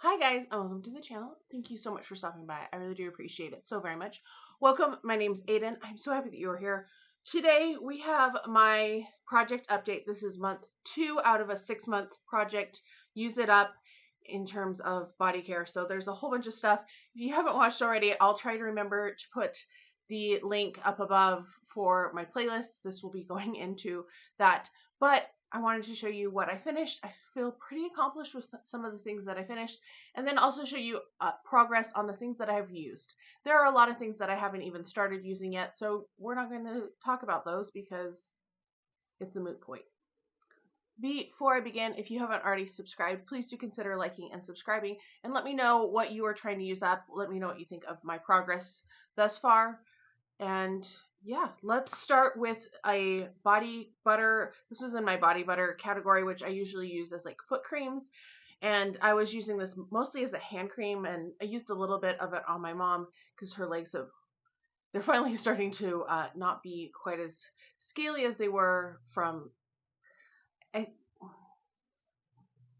Hi guys, and welcome to the channel. Thank you so much for stopping by. I really do appreciate it so very much. Welcome, my name's Aiden. I'm so happy that you're here. Today we have my project update. This is month 2 out of a 6-month project. Use it up in terms of body care. So there's a whole bunch of stuff. If you haven't watched already, I'll try to remember to put the link up above for my playlist. This will be going into that. But I wanted to show you what I finished. I feel pretty accomplished with some of the things that I finished, and then also show you progress on the things that I have used. There are a lot of things that I haven't even started using yet, so we're not going to talk about those because it's a moot point. Before I begin, if you haven't already subscribed, please do consider liking and subscribing, and let me know what you are trying to use up. Let me know what you think of my progress thus far. And yeah, let's start with a body butter. This was in my body butter category, which I usually use as like foot creams. And I was using this mostly as a hand cream, and I used a little bit of it on my mom because her legs they're finally starting to not be quite as scaly as they were from. I,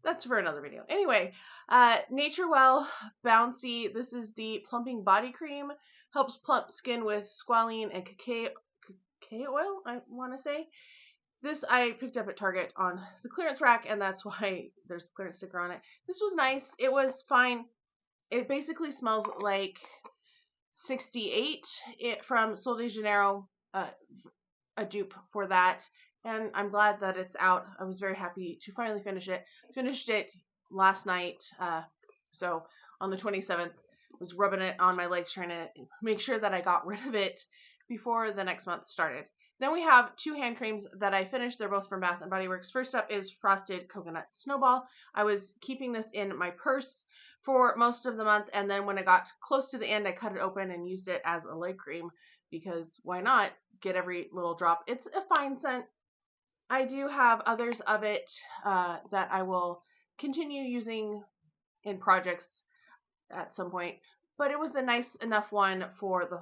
that's for another video. Anyway, Nature Well Bouncy. This is the plumping body cream. Helps plump skin with squalene and cacao oil, I want to say. This I picked up at Target on the clearance rack, and that's why there's a clearance sticker on it. This was nice. It was fine. It basically smells like 68 from Sol de Janeiro, a dupe for that. And I'm glad that it's out. I was very happy to finally finish it. Finished it last night, so on the 27th. Was rubbing it on my legs, trying to make sure that I got rid of it before the next month started. Then we have 2 hand creams that I finished. They're both from Bath & Body Works. First up is Frosted Coconut Snowball. I was keeping this in my purse for most of the month, and then when I got close to the end, I cut it open and used it as a leg cream because why not get every little drop. It's a fine scent. I do have others of it that I will continue using in projects at some point, but it was a nice enough one for the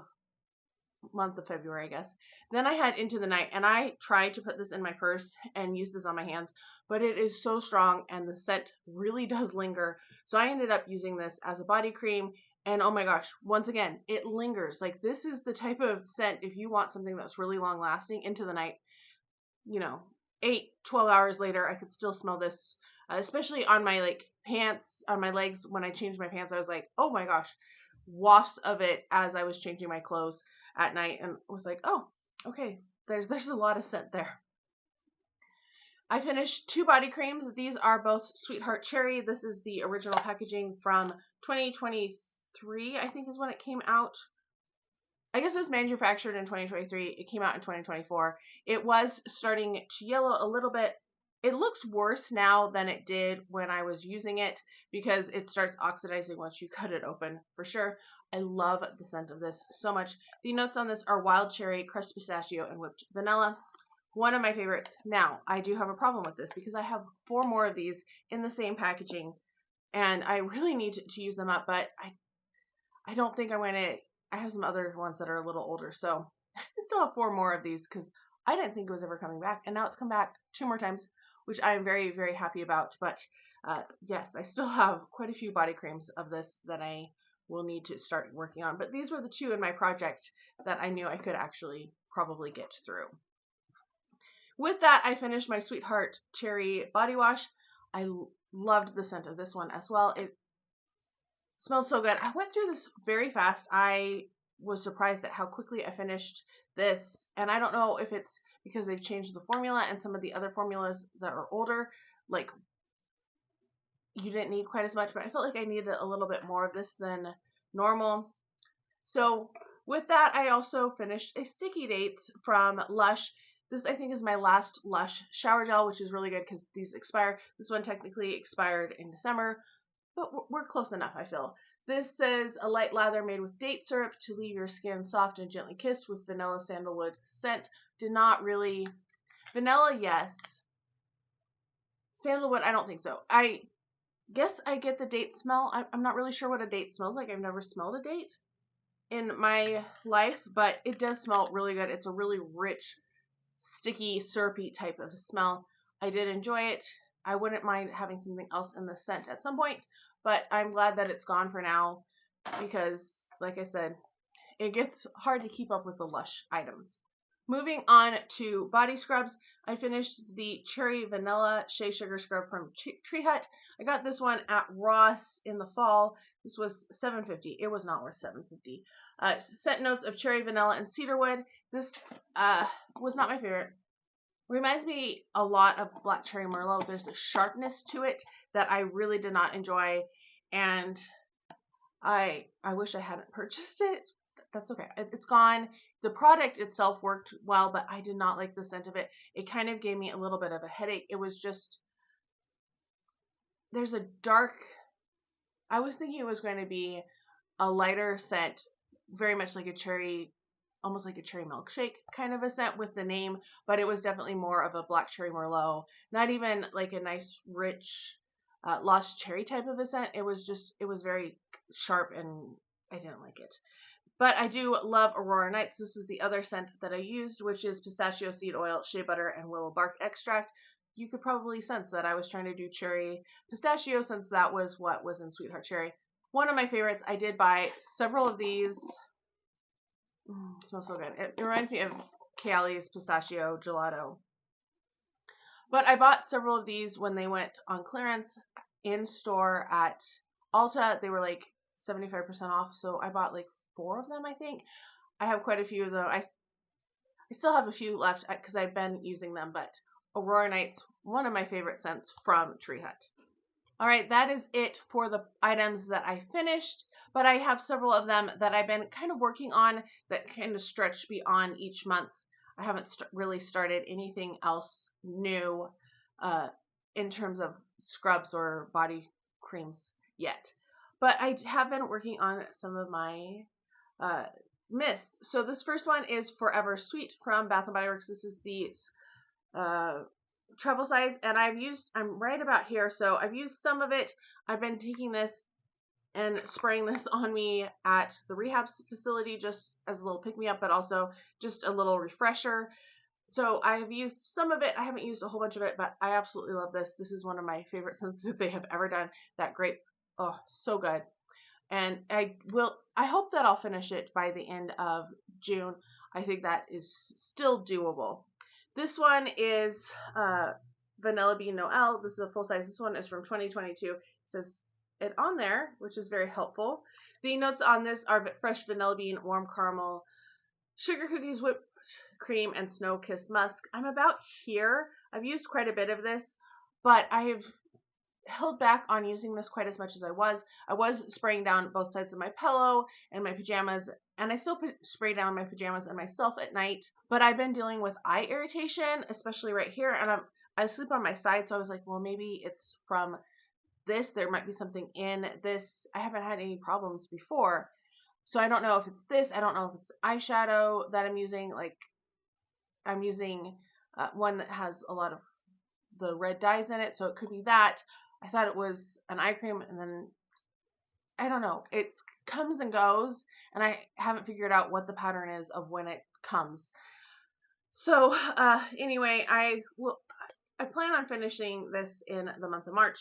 month of February, I guess. Then I had Into the Night, and I tried to put this in my purse and use this on my hands, but it is so strong and the scent really does linger. So I ended up using this as a body cream, and oh my gosh, once again, it lingers. Like, this is the type of scent, if you want something that's really long lasting, Into the Night, 8-12 hours later, I could still smell this, especially on my pants, on my legs. When I changed my pants, I was like, oh my gosh, wafts of it as I was changing my clothes at night, and was like, oh, okay, there's a lot of scent there. I finished 2 body creams. These are both Sweetheart Cherry. This is the original packaging from 2023, I think is when it came out. I guess it was manufactured in 2023. It came out in 2024. It was starting to yellow a little bit. It looks worse now than it did when I was using it because it starts oxidizing once you cut it open, for sure. I love the scent of this so much. The notes on this are wild cherry, crushed pistachio, and whipped vanilla. One of my favorites. Now, I do have a problem with this because I have 4 more of these in the same packaging, and I really need to use them up, but I don't think I'm going to. I have some other ones that are a little older, so I still have 4 more of these because I didn't think it was ever coming back, and now it's come back 2 more times, which I am very, very happy about. But yes, I still have quite a few body creams of this that I will need to start working on. But these were the 2 in my project that I knew I could actually probably get through. With that, I finished my Sweetheart Cherry Body Wash. I loved the scent of this one as well. It smells so good. I went through this very fast. I was surprised at how quickly I finished this, and I don't know if it's because they've changed the formula and some of the other formulas that are older, like, you didn't need quite as much, but I felt like I needed a little bit more of this than normal. So with that, I also finished a Sticky Dates from Lush. This, I think, is my last Lush shower gel, which is really good because these expire. This one technically expired in December, but we're close enough, I feel. This says a light lather made with date syrup to leave your skin soft and gently kissed with vanilla sandalwood scent. Did not really. Vanilla, yes. Sandalwood, I don't think so. I guess I get the date smell. I'm not really sure what a date smells like. I've never smelled a date in my life, but it does smell really good. It's a really rich, sticky, syrupy type of smell. I did enjoy it. I wouldn't mind having something else in the scent at some point, but I'm glad that it's gone for now because, like I said, it gets hard to keep up with the Lush items. Moving on to body scrubs, I finished the Cherry Vanilla Shea Sugar Scrub from Tree Hut. I got this one at Ross in the fall. This was $7.50. It was not worth $7.50. Scent notes of cherry, vanilla, and cedarwood. This was not my favorite. Reminds me a lot of Black Cherry Merlot. There's a sharpness to it that I really did not enjoy, and I wish I hadn't purchased it. That's okay. It's gone. The product itself worked well, but I did not like the scent of it. It kind of gave me a little bit of a headache. It was just, there's a dark, I was thinking it was going to be a lighter scent, very much like a cherry, almost like a cherry milkshake kind of a scent with the name, but it was definitely more of a Black Cherry Merlot. Not even like a nice, rich, lost cherry type of a scent. It was very sharp and I didn't like it. But I do love Aurora Nights. This is the other scent that I used, which is pistachio seed oil, shea butter, and willow bark extract. You could probably sense that I was trying to do cherry pistachio since that was what was in Sweetheart Cherry. One of my favorites. I did buy several of these. It smells so good. It reminds me of Kayali's pistachio gelato. But I bought several of these when they went on clearance in store at Ulta. They were like 75% off, so I bought like 4 of them, I think. I have quite a few of them. I still have a few left because I've been using them, but Aurora Nights, one of my favorite scents from Tree Hut. All right, that is it for the items that I finished, but I have several of them that I've been kind of working on that kind of stretch beyond each month. I haven't really started anything else new in terms of scrubs or body creams yet, but I have been working on some of my mist. So this first one is Forever Sweet from Bath & Body Works. This is the travel size, and I'm right about here, so I've used some of it. I've been taking this and spraying this on me at the rehab facility just as a little pick-me-up, but also just a little refresher. So I have used some of it. I haven't used a whole bunch of it, but I absolutely love this. This is one of my favorite scents that they have ever done. That grape, oh, so good. And I hope that I'll finish it by the end of June. I think that is still doable. This one is Vanilla Bean Noel. This is a full size. This one is from 2022. It says it on there, which is very helpful. The notes on this are fresh vanilla bean, warm caramel, sugar cookies, whipped cream, and snow-kissed musk. I'm about here. I've used quite a bit of this, but I have held back on using this quite as much as I was. I was spraying down both sides of my pillow and my pajamas, and I still spray down my pajamas and myself at night, but I've been dealing with eye irritation, especially right here, and I sleep on my side, so I was like, well, maybe it's from this. There might be something in this. I haven't had any problems before, so I don't know if it's this. I don't know if it's eyeshadow that I'm using. Like, I'm using one that has a lot of the red dyes in it, so it could be that. I thought it was an eye cream, and then I don't know. It comes and goes, and I haven't figured out what the pattern is of when it comes. So anyway, I plan on finishing this in the month of March.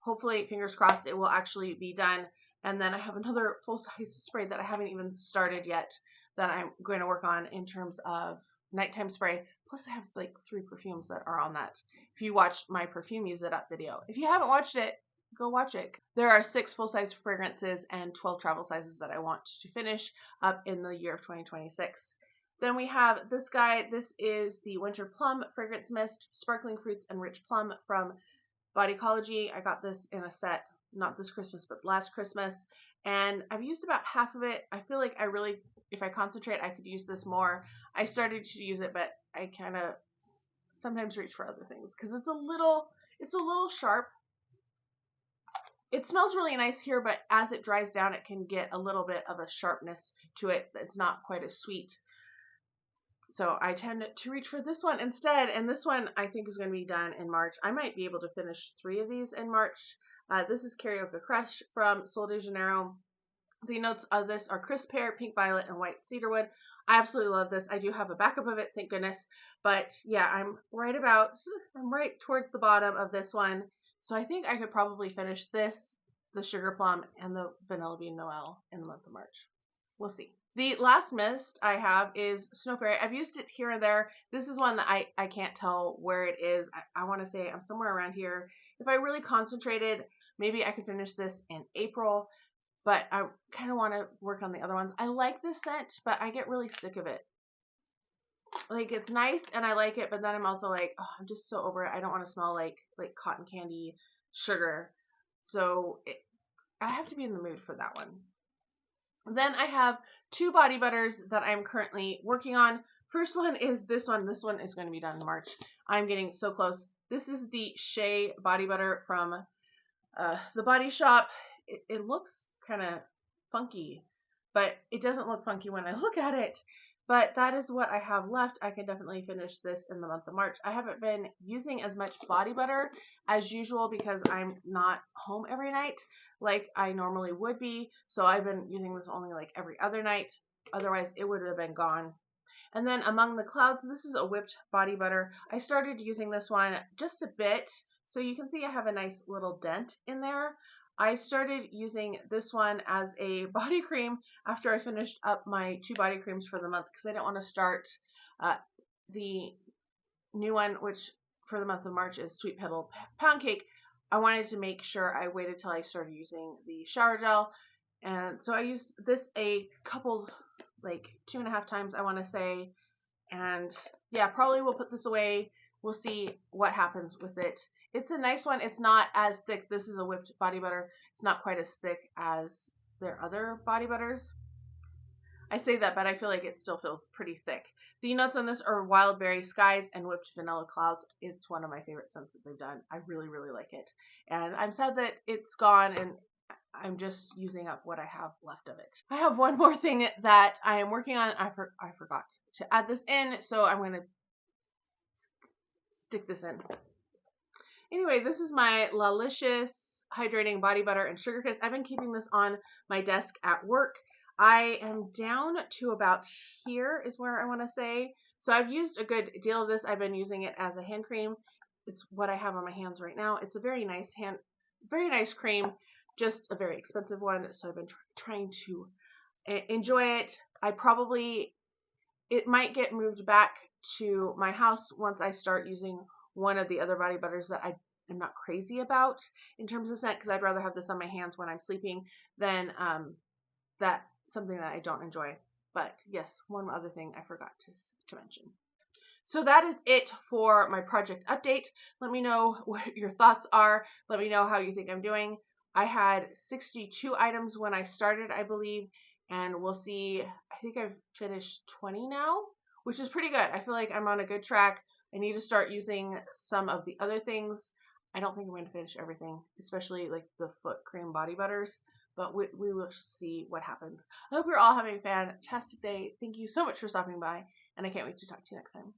Hopefully, fingers crossed, it will actually be done. And then I have another full-size spray that I haven't even started yet that I'm going to work on in terms of nighttime spray. Plus, I have like 3 perfumes that are on that. If you watched my perfume use it up video. If you haven't watched it, go watch it. There are 6 full-size fragrances and 12 travel sizes that I want to finish up in the year of 2026. Then we have this guy. This is the Winter Plum Fragrance Mist, Sparkling Fruits and Rich Plum from Bodycology. I got this in a set, not this Christmas, but last Christmas. And I've used about half of it. I feel like if I concentrate, I could use this more. I started to use it, but I kind of sometimes reach for other things because it's a little sharp. It smells really nice here, but as it dries down, it can get a little bit of a sharpness to it. It's not quite as sweet. So I tend to reach for this one instead, and this one I think is going to be done in March. I might be able to finish 3 of these in March. This is Karaoke Crush from Sol de Janeiro. The notes of this are crisp pear, pink violet, and white cedarwood. I absolutely love this. I do have a backup of it, thank goodness. But yeah, I'm right towards the bottom of this one. So I think I could probably finish this, the Sugar Plum, and the Vanilla Bean Noel in the month of March. We'll see. The last mist I have is Snow Fairy. I've used it here and there. This is one that I can't tell where it is. I want to say I'm somewhere around here. If I really concentrated, maybe I could finish this in April. But I kind of want to work on the other ones. I like this scent, but I get really sick of it. Like, it's nice and I like it, but then I'm also like, oh, I'm just so over it. I don't want to smell like cotton candy sugar. So I have to be in the mood for that one. Then I have two body butters that I'm currently working on. First one is this one. This one is going to be done in March. I'm getting so close. This is the Shea body butter from the Body Shop. It looks kind of funky, but it doesn't look funky when I look at it. But that is what I have left. I can definitely finish this in the month of March. I haven't been using as much body butter as usual because I'm not home every night like I normally would be. So I've been using this only like every other night. Otherwise, it would have been gone. And then Among the Clouds, this is a whipped body butter. I started using this one just a bit. So you can see I have a nice little dent in there. I started using this one as a body cream after I finished up my 2 body creams for the month because I didn't want to start the new one, which for the month of March is Sweet Petal Pound Cake. I wanted to make sure I waited till I started using the shower gel. And so I used this a couple, like 2.5 times, I want to say. And yeah, probably we'll put this away. We'll see what happens with it. It's a nice one. It's not as thick. This is a whipped body butter. It's not quite as thick as their other body butters. I say that, but I feel like it still feels pretty thick. The notes on this are Wild Berry Skies and Whipped Vanilla Clouds. It's one of my favorite scents that they've done. I really, really like it. And I'm sad that it's gone and I'm just using up what I have left of it. I have one more thing that I am working on. I forgot to add this in, so I'm going to stick this in. Anyway, this is my Lalicious Hydrating Body Butter and Sugar Kiss. I've been keeping this on my desk at work. I am down to about here is where I want to say. So I've used a good deal of this. I've been using it as a hand cream. It's what I have on my hands right now. It's a very nice cream, just a very expensive one. So I've been trying to enjoy it. It might get moved back to my house once I start using one of the other body butters that I am not crazy about in terms of scent, because I'd rather have this on my hands when I'm sleeping than that something that I don't enjoy. But yes, one other thing I forgot to mention. So that is it for my project update. Let me know what your thoughts are. Let me know how you think I'm doing. I had 62 items when I started, I believe, and we'll see. I think I've finished 20 now, which is pretty good. I feel like I'm on a good track. I need to start using some of the other things. I don't think I'm going to finish everything, especially like the foot cream body butters, but we will see what happens. I hope you're all having a fantastic day. Thank you so much for stopping by, and I can't wait to talk to you next time.